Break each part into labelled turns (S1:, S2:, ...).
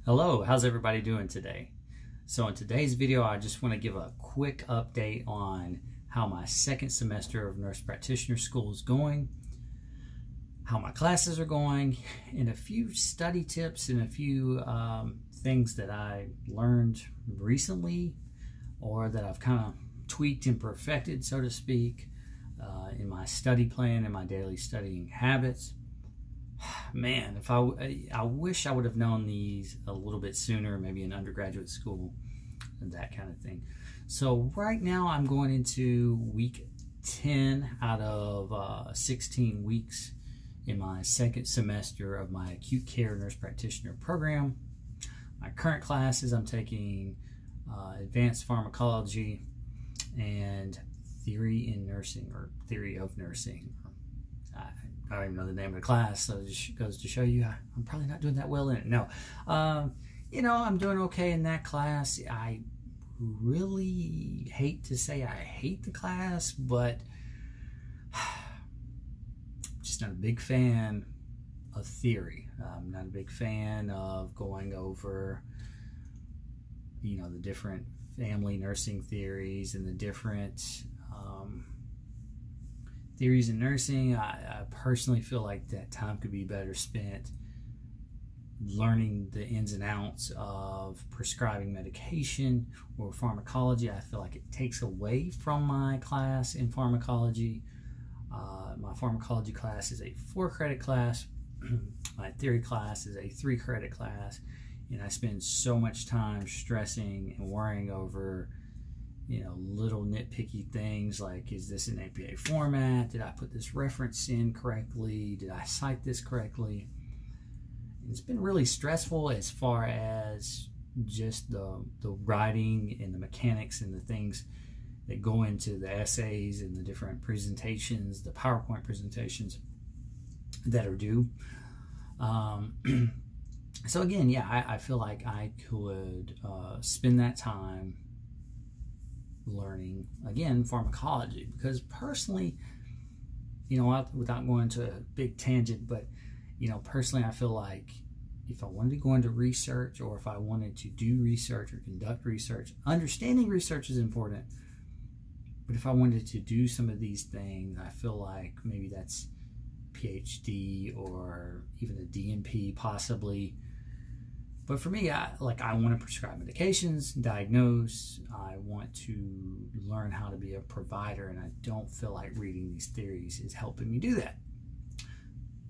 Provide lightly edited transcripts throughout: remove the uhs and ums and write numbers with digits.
S1: Hello, how's everybody doing today? So in today's video, I just want to give a quick update on how my second semester of Nurse Practitioner school is going, how my classes are going, and a few study tips and a few things that I learned recently or that I've kind of tweaked and perfected, so to speak, in my study plan and my daily studying habits. Man, if I wish I would have known these a little bit sooner, maybe in undergraduate school and that kind of thing. So right now I'm going into week 10 out of 16 weeks in my second semester of my acute care nurse practitioner program. My current classes, I'm taking advanced pharmacology and theory in nursing, or theory of nursing. I don't even know the name of the class, so it just goes to show you I'm probably not doing that well in it. No, you know, I'm doing okay in that class. I really hate to say I hate the class, but I'm just not a big fan of theory. I'm not a big fan of going over, you know, the different family nursing theories and the different theories in nursing. I personally feel like that time could be better spent learning the ins and outs of prescribing medication or pharmacology. I feel like it takes away from my class in pharmacology. My pharmacology class is a 4-credit class. My theory class is a 3-credit class. And I spend so much time stressing and worrying over, you know, little nitpicky things like, is this an APA format? Did I put this reference in correctly? Did I cite this correctly? It's been really stressful as far as just the writing and the mechanics and the things that go into the essays and the different presentations, the PowerPoint presentations that are due. So again, yeah, I feel like I could spend that time learning, again, pharmacology, because personally, you know, without going to a big tangent, but, you know, personally, I feel like if I wanted to go into research, or if I wanted to do research or conduct research, understanding research is important. But if I wanted to do some of these things, I feel like maybe that's PhD or even a DNP possibly. But for me, I want to prescribe medications, diagnose. I want to learn how to be a provider, and I don't feel like reading these theories is helping me do that.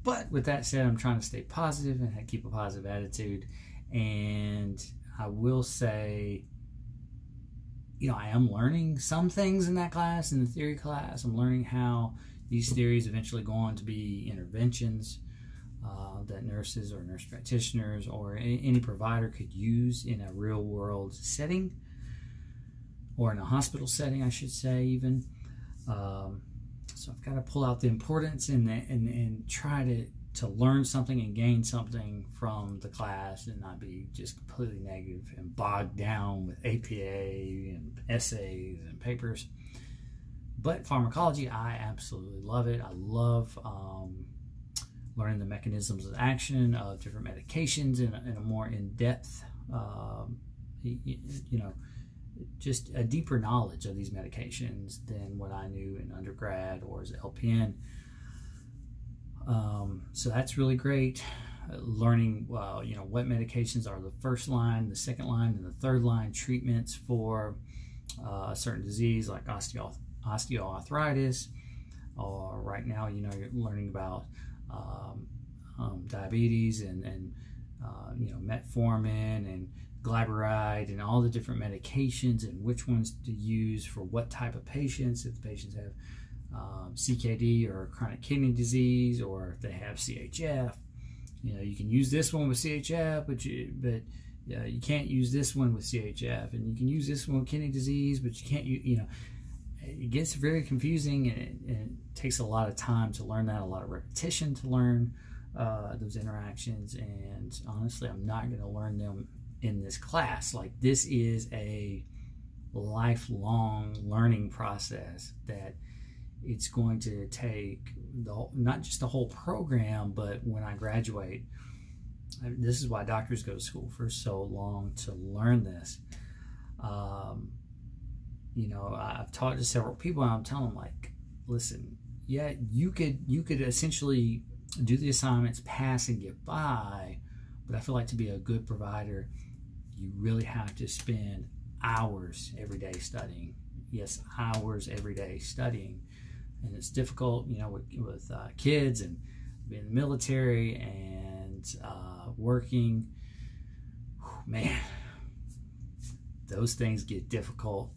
S1: But with that said, I'm trying to stay positive and keep a positive attitude. And I will say, you know, I am learning some things in that class, in the theory class. I'm learning how these theories eventually go on to be interventions that nurses or nurse practitioners or any provider could use in a real world setting, or in a hospital setting, I should say, even. So I've got to pull out the importance and try to learn something and gain something from the class, and not be just completely negative and bogged down with APA and essays and papers. But pharmacology, I absolutely love it. I love learning the mechanisms of action of different medications in a more in-depth, you know, just a deeper knowledge of these medications than what I knew in undergrad or as an LPN. So that's really great. Learning, you know, what medications are the first line, the second line, and the third line treatments for a certain disease like osteoarthritis. Or right now, you know, you're learning about diabetes and you know, metformin and glyburide and all the different medications and which ones to use for what type of patients. If the patients have CKD or chronic kidney disease, or if they have CHF, you know, you can use this one with CHF, but you can't use this one with CHF, and you can use this one with kidney disease, but you can't, you know. It gets very confusing, and it takes a lot of time to learn that, a lot of repetition to learn those interactions. And honestly, I'm not going to learn them in this class. Like, this is a lifelong learning process that it's going to take not just the whole program, but when I graduate, This is why doctors go to school for so long, to learn this. You know, I've talked to several people and I'm telling them, like, listen, yeah, you could essentially do the assignments, pass and get by, but I feel like to be a good provider, you really have to spend hours every day studying. Yes, hours every day studying. And it's difficult, you know, with kids and being in the military and working. Man, those things get difficult,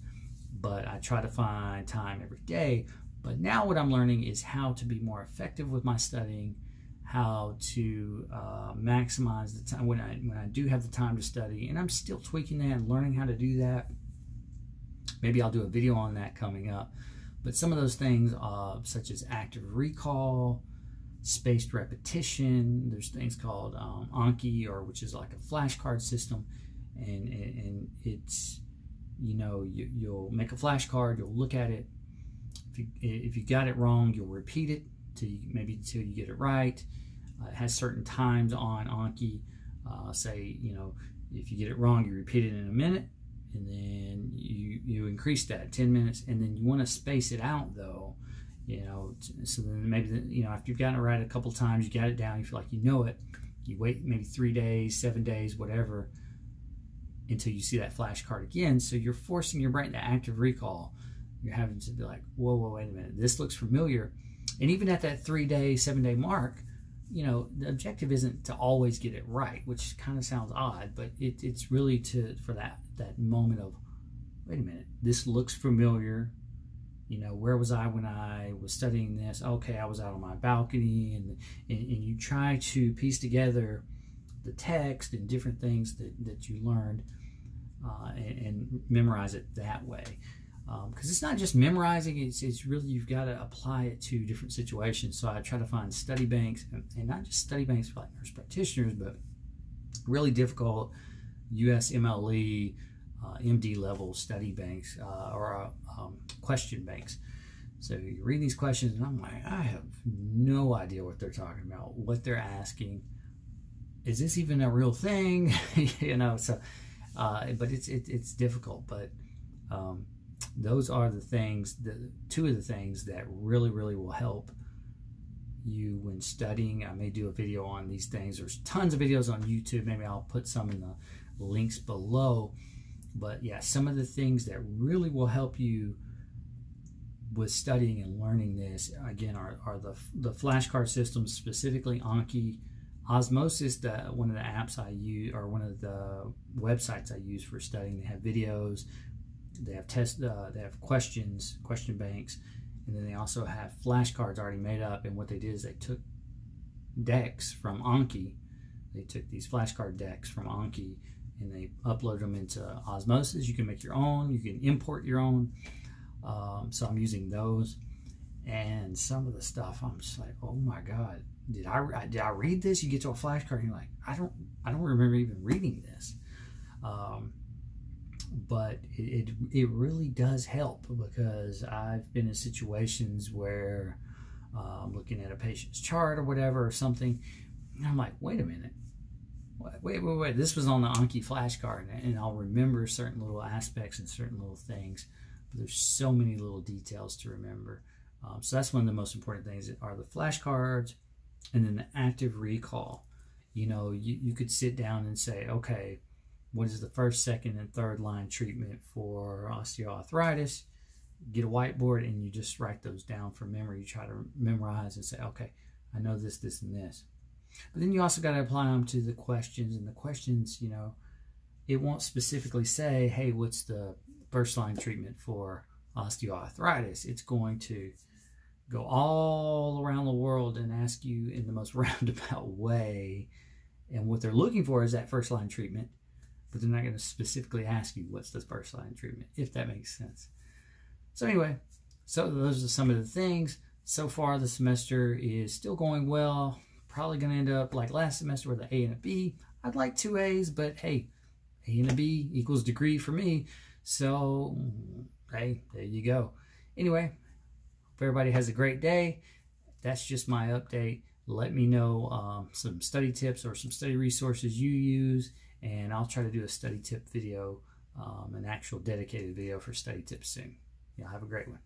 S1: but I try to find time every day. But now what I'm learning is how to be more effective with my studying, how to maximize the time when I do have the time to study, and I'm still tweaking that and learning how to do that. Maybe I'll do a video on that coming up. But some of those things, such as active recall, spaced repetition, there's things called Anki, or which is like a flashcard system, and it's, you know, you'll make a flashcard, you'll look at it. If you got it wrong, you'll repeat it till you get it right. It has certain times on Anki. Say, you know, if you get it wrong, you repeat it in a minute, and then you increase that 10 minutes, and then you want to space it out though, you know, so then maybe, you know, after you've gotten it right a couple times, you got it down, you feel like you know it, you wait maybe 3 days, 7 days, whatever, until you see that flashcard again. So you're forcing your brain to active recall. You're having to be like, whoa, wait a minute, this looks familiar. And even at that 3-day, 7-day mark, you know, the objective isn't to always get it right, which kind of sounds odd, but it's really for that moment of, wait a minute, this looks familiar. You know, where was I when I was studying this? Okay, I was out on my balcony, and you try to piece together the text and different things that you learned and memorize it that way. Because it's not just memorizing, it's really, you've got to apply it to different situations. So I try to find study banks, and not just study banks for like nurse practitioners, but really difficult USMLE, MD level study banks, or question banks. So you read these questions and I'm like, I have no idea what they're talking about, what they're asking. Is this even a real thing? You know, so but it's difficult. But those are the things, two of the things that really will help you when studying. I may do a video on these things. There's tons of videos on YouTube. Maybe I'll put some in the links below. But yeah, some of the things that really will help you with studying and learning this, again, are the flashcard systems, specifically Anki, Osmosis, one of the apps I use, or one of the websites I use for studying. They have videos, they have they have questions, question banks, and then they also have flashcards already made up. And what they did is they took decks from Anki. They took these flashcard decks from Anki and they upload them into Osmosis. You can make your own, you can import your own. So I'm using those, and some of the stuff I'm just like, oh my God, did I read this? You get to a flashcard and you're like, I don't remember even reading this. But it really does help, because I've been in situations where I'm looking at a patient's chart or whatever or something, and I'm like, wait a minute, wait, this was on the Anki flashcard, and I'll remember certain little aspects and certain little things, but there's so many little details to remember. So that's one of the most important things are the flashcards, and then the active recall. You know, you could sit down and say, okay, what is the first, second, and third line treatment for osteoarthritis? Get a whiteboard and you just write those down from memory. You try to memorize and say, okay, I know this, this, and this. But then you also got to apply them to the questions. And the questions, you know, it won't specifically say, hey, what's the first line treatment for osteoarthritis? It's going to go all around the world and ask you in the most roundabout way. And what they're looking for is that first line treatment. But they're not going to specifically ask you what's the first line treatment, if that makes sense. So anyway, so those are some of the things. So far, the semester is still going well. Probably going to end up like last semester with an A and a B. I'd like 2 A's, but hey, A and a B equals degree for me. So, hey, there you go. Anyway, hope everybody has a great day. That's just my update. let me know some study tips or some study resources you use, and I'll try to do a study tip video, an actual dedicated video for study tips soon. Y'all have a great one.